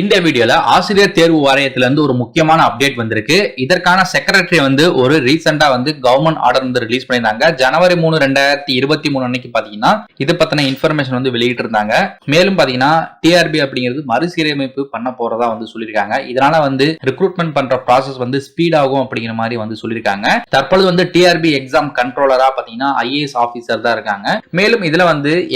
இந்த வீடியோல ஆசிரியர் தேர்வு வாரியத்திலிருந்து ஒரு முக்கியமான அப்டேட் வந்திருக்கு. இதற்கான செக்ரட்டரி ஒரு ரீசெண்டா கவர்மெண்ட் ஆர்டர் ரிலீஸ் பண்ணிருந்தாங்க. ஜனவரி 3, 2023 அன்னைக்கு பாத்தீங்கன்னா இது பத்தின இன்ஃபர்மேஷன் வெளியிட்டு இருந்தாங்க. மேலும் பாத்தீங்கன்னா டிஆர்பி அப்படிங்கிறது மறுசீரமைப்பு பண்ண போறதா சொல்லியிருக்காங்க. இதனால ரெக்ரூட்மெண்ட் பண்ற ப்ராசஸ் ஸ்பீட் ஆகும் அப்படிங்கிற மாதிரி சொல்லியிருக்காங்க. தற்பொழுது டிஆர்பி எக்ஸாம் கண்ட்ரோலரா பாத்தீங்கன்னா ஐஏஎஸ் ஆபீசர் தான் இருக்காங்க. மேலும் இதுல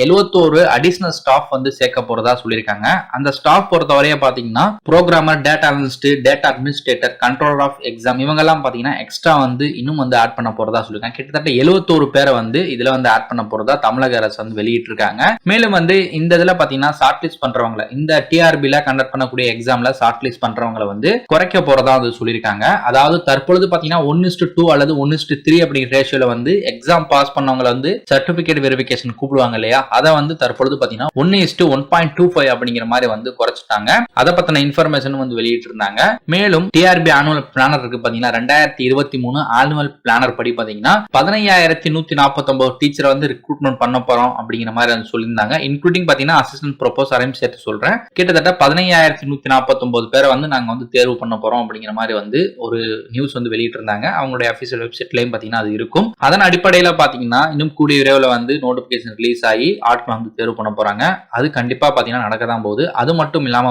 71 அடிஷனல் ஸ்டாஃப் சேர்க்க போறதா சொல்லியிருக்காங்க. அந்த ஸ்டாஃப் பொறுத்தவரைய பாத்தீங்கன்னா programmer, data analyst, data administrator, controller of exam இவங்க எல்லாம் பாத்தீங்கன்னா எக்ஸ்ட்ரா இன்னும் ஆட் பண்ண போறதா சொல்லிருக்காங்க. கிட்டத்தட்ட 71 பேரை இதுல ஆட் பண்ண போறதா தமிழக அரசு வெளியிட்டு இருக்காங்க. மேலும் இந்த இதுல பாத்தீங்கன்னா ஷார்ட் லிஸ்ட் பண்றவங்க இந்த டிஆர்பில கண்டக்ட் பண்ணக்கூடிய எக்ஸாம்ல ஷார்ட் லிஸ்ட் பண்றவங்களை குறைக்க போறதா சொல்லிருக்காங்க. அதாவது தற்பொழுது பாத்தீங்கன்னா 1:2 அல்லது 1:3 அப்படிங்கிற ரேஷியோல எக்ஸாம் பாஸ் பண்ணவங்க சர்டிபிகேட் வெரிஃபிகேஷன் கூப்பிடுவாங்க இல்லையா, அதை தற்பொழுது பாத்தீங்கன்னா 1:1.25 அப்படிங்கிற மாதிரி குறைச்சிட்டாங்க. அதை பத்தின இன்ஃபர்மேஷன் வெளியிட்டு இருந்தாங்க. மேலும் டிஆர்பி ஆனுவல் பிளானர் இருக்கு பாத்தீங்கன்னா 2023 ஆனுவல் பிளானர் படி பாத்தீங்கன்னா 15,149 டீச்சர் ரெக்ரூட்மெண்ட் பண்ண போறோம் அப்படிங்கிற மாதிரி சொல்லியிருந்தாங்க. இன்க்ளூடிங் பாத்தீங்கன்னா அசிஸ்டன்ட் ப்ரொபோசரையும் சேர்த்து சொல்றேன். கிட்டத்தட்ட 15,149 பேரை நாங்க தேர்வு பண்ண போறோம் அப்படிங்கிற மாதிரி ஒரு நியூஸ் வெளியிட்டு இருந்தாங்க. அவங்களுடைய அபிஷியல் வெப்சைட்லயும் பாத்தீங்கன்னா அது இருக்கும். அதன் அடிப்படையில பாத்தீங்கன்னா இன்னும் கூடிய விரைவில் நோட்டிபிகேஷன் ரிலீஸ் ஆகி ஆட்கள் தேர்வு பண்ண போறாங்க. அது கண்டிப்பா பாத்தீங்கன்னா நடக்கதான் போகுது. அது மட்டும் இல்லாம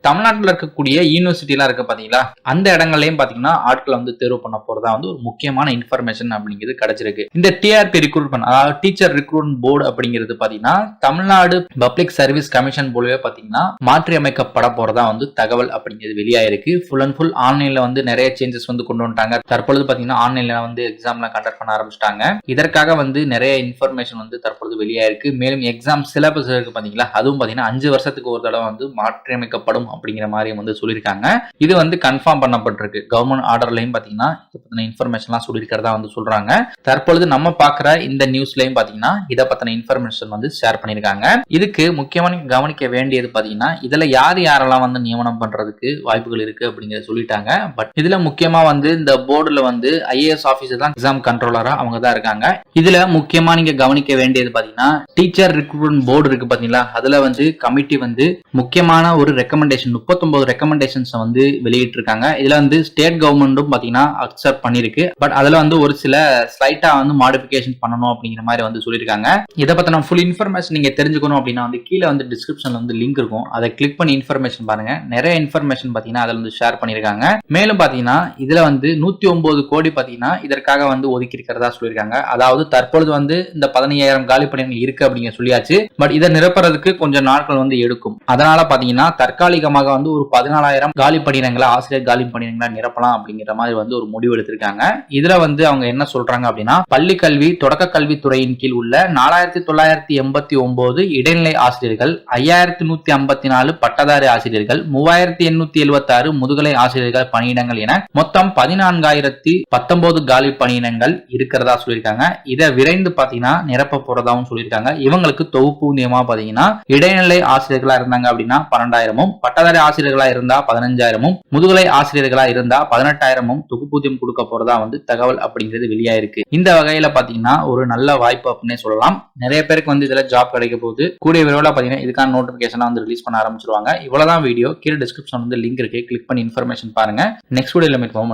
தமிழ்நாட்டில் இருக்கக்கூடிய யூனிவர்சிட்டி எல்லாம் இருக்கு பாத்தீங்களா, அந்த இடங்கள்லயும் பாத்தீங்கன்னா ஆட்கள் தேர்வு பண்ண போறதா ஒரு முக்கியமான இன்ஃபர்மேஷன் அப்படிங்கிறது கிடைச்சிருக்கு. இந்த டிஆர்பி ரெக்ரூட்மெண்ட் அதாவது டீச்சர் ரெக்ரூட்மெண்ட் போர்டு அப்படிங்கிறது பாத்தீங்கன்னா தமிழ்நாடு பப்ளிக் சர்வீஸ் கமிஷன் போலவே பாத்தீங்கன்னா மாற்றி அமைக்கப்பட போறதா தகவல் அப்படிங்கிறது வெளியாயிருக்கு. ஃபுல் அண்ட் ஃபுல் ஆன்லைன்ல நிறைய சேஞ்சஸ் கொண்டு வந்துட்டாங்க. தற்பொழுது பாத்தீங்கன்னா ஆன்லைன்ல எக்ஸாம்ல கண்டக்ட் பண்ண ஆரம்பிச்சிட்டாங்க. இதற்காக நிறைய இன்ஃபர்மேஷன் தற்பொழுது வெளியாயிருக்கு. மேலும் எக்ஸாம் சிலபஸ் இருக்கு பாத்தீங்களா, அதுவும் பாத்தீங்கன்னா 5 வருஷத்துக்கு ஒரு தடவை மாற்றி அமைக்கப்படும் அப்படிங்கிற மாதிரி சொல்லியிருக்காங்க. இது கன்ஃபார்ம் பண்ணப்பட்டிருக்கு. கவர்மெண்ட் ஆர்டர்லயும் பாத்தீங்கன்னா இத பத்தின இன்ஃபர்மேஷன்லாம் சொல்லியிருக்கிறதா சொல்றாங்க. தற்பொழுது நம்ம பார்க்குற இந்த நியூஸ்லயும் பாத்தீங்கன்னா இத பத்தின இன்ஃபர்மேஷன் ஷேர் பண்ணியிருக்காங்க. இதுக்கு முக்கியமா நீங்க கவனிக்க வேண்டியது பாத்தீங்கன்னா இதுல யாரெல்லாம் நியமனம் பண்றதுக்கு வாய்ப்புகள் இருக்கு அப்படிங்கறத சொல்லிட்டாங்க. பட் இதுல முக்கியமா இந்த போர்டுல ஐஏஎஸ் ஆபீசர் தான் எக்ஸாம் கண்ட்ரோலரா அவங்க தான் இருக்காங்க. இதுல முக்கியமா நீங்க கவனிக்க வேண்டியது பாத்தீங்கன்னா டீச்சர் ரெக்ரூட்மெண்ட் போர்டு இருக்கு பாத்தீங்களா, அதுல கமிட்டி முக்கியமான ஒரு ரெக்கமெண்டேஷன் 39 ரெக்கமெண்டேஷன்ஸ் வெளியிட்டு இருக்காங்க. இதுல ஸ்டேட் கவர்மெண்ட்டும் பாத்தீங்கன்னா அக்செப்ட் பண்ணிருக்கு. பட் அதுல ஒரு சில ஸ்லைட்டா மாடிஃபிகேஷன் பண்ணணும் அப்படிங்கிற மாதிரி சொல்லியிருக்காங்க. இதை பத்தின ஃபுல் இன்ஃபர்மேஷன் நீங்க தெரிஞ்சுக்கணும் அப்படின்னா கீழே டிஸ்கிரிப்ஷன்ல லிங்க் இருக்கும். அதை கிளிக் பண்ணி இன்ஃபர்மேஷன் பாருங்க. நிறைய இன்ஃபர்மேஷன் பாத்தீங்கன்னா அதுல ஷேர் பண்ணிருக்காங்க. மேலும் பாத்தீங்கன்னா இதுல 109 கோடி பாத்தீங்கன்னா இதற்காக ஒதுக்கி இருக்கிறதா சொல்லியிருக்காங்க. அதாவது தற்பொழுது இந்த 15,000 காலி பணியிடங்கள் இருக்கு அப்படிங்கிற சொல்லியாச்சு. பட் இதை நிரப்புறதுக்கு கொஞ்சம் நாட்கள் எடுக்கும். அதனால பாத்தீங்கன்னா தற்காலிகமாக ஒரு 14,000 காலி பணியிடங்களை ஆசிரியர் காலி பணியிடங்களை நிரப்பலாம் அப்படிங்கிற மாதிரி ஒரு முடிவு எடுத்திருக்காங்க. இதுல அவங்க என்ன சொல்றாங்க அப்படின்னா பள்ளி கல்வி தொடக்க கல்வித்துறையின் கீழ் உள்ள 4,989 இடைநிலை ஆசிரியர்கள், 5,154 பட்டதாரி ஆசிரியர்கள், 3,876 முதுகலை ஆசிரியர்கள் பணியிடங்கள் என மொத்தம் 14,019 காலி பணியிடங்கள் இருக்கிறதா சொல்லியிருக்காங்க. இதை விரைந்து பாத்தீங்கன்னா நிரப்ப போறதாவும் சொல்லியிருக்காங்க. இவங்களுக்கு தொகுப்பு ஊதியமா பாத்தீங்கன்னா இடைநிலை ஆசிரியர்களா இருந்தாங்க அப்படின்னா 12,000, பட்டதாரி ஆசிரியர்களா இருந்தா 15,000, முதுகலை ஆசிரியர்களா இருந்தா 18,000 தொகுப்பூதியம் கொடுக்க போறதா தகவல் அப்படிங்கிறது வெளியாயிருக்கு. இந்த வகையில பாத்தீங்கன்னா ஒரு நல்ல வாய்ப்பு அப்படின்னு சொல்லலாம். நிறைய பேருக்கு இதுல ஜாப் கிடைக்க போகுது. கூடிய விரைவில் பாத்தீங்கன்னா இதுக்கான நோட்டிபிகேஷன் ரிலீஸ் பண்ண ஆரம்பிச்சிருவாங்க. இவ்வளவுதான் வீடியோ. கீழே டிஸ்கிரிப்ஷன் லிங்க் இருக்கு. கிளிக் பண்ணி இன்ஃபர்மேஷன் பாருங்க. நெக்ஸ்ட் வீடியோல மீட் பண்ணுவோம்.